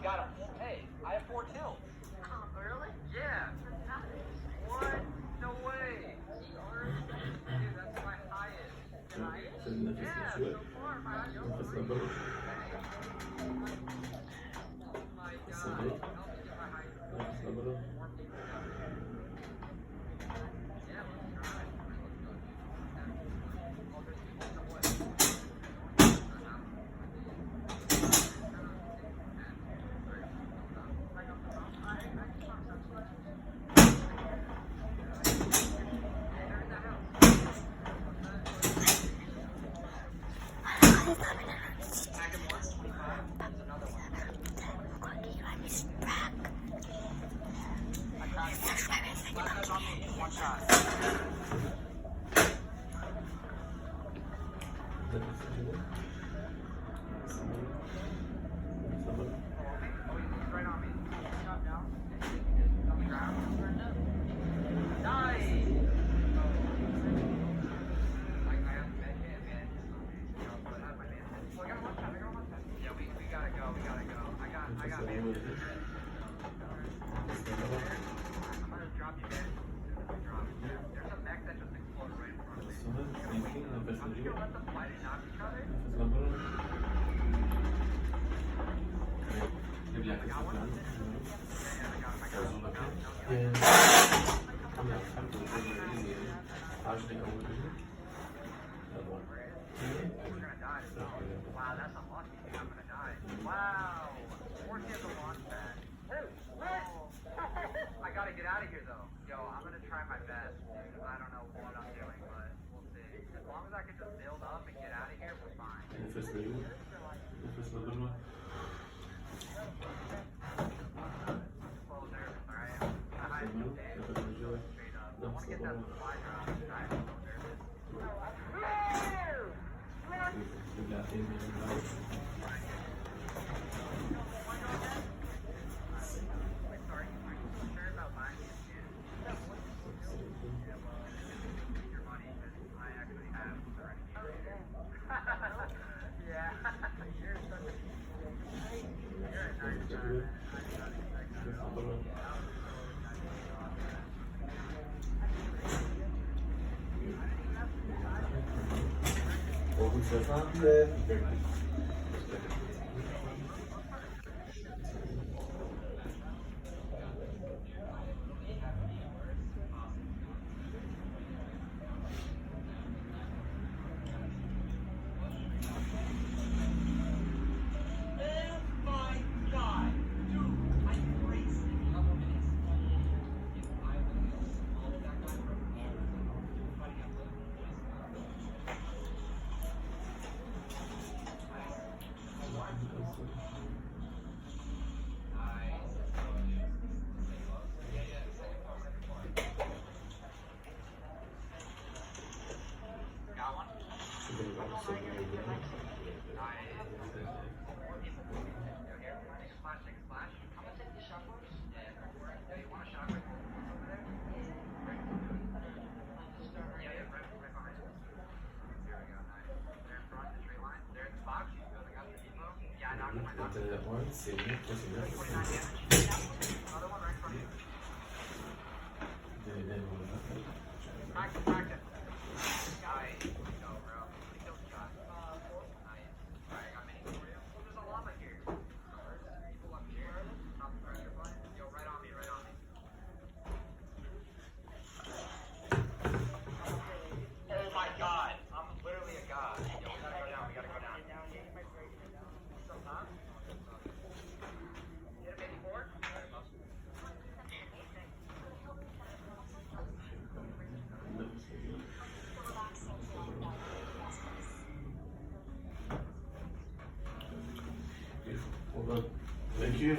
Got him. Hey, I have 4 kills. Oh, really? Yeah. What? No way. Dude, that's my highest. Yeah, so far, my highest. Oh my god. Help me get my highest. Yeah, let's try. One shot. Right on me. Shot down. On the ground. Nice. I have med kit, man. But I have my man. Well, I got one shot. Yeah, we gotta go. I got man. I'm gonna drop you, man. There's a mech that just exploded right in front of me. I'm just gonna let them fight and knock each other. I got one. Yeah, I got him. We're gonna die. Wow, that's unlucky. I'm gonna die. Wow. 4 kills a launch pad. I gotta get out of here though. Yo, I'm gonna try my best, dude. I don't know what I'm doing, but we'll see. As long as I can just build up and get out of here, we're fine. Slow nervous, alright? I wanna get that supply drop. I'm so nervous. Practice. Nice. Go, bro. Kill shot. Nice. Alright, I got mini for you. Oh, there's a llama here. People up here. Top pressure button. Yo, right on me. Oh my god. I'm literally a god. Yo, we gotta go down. What's up, huh? Hit a baby board? Alright, boss. Thank you.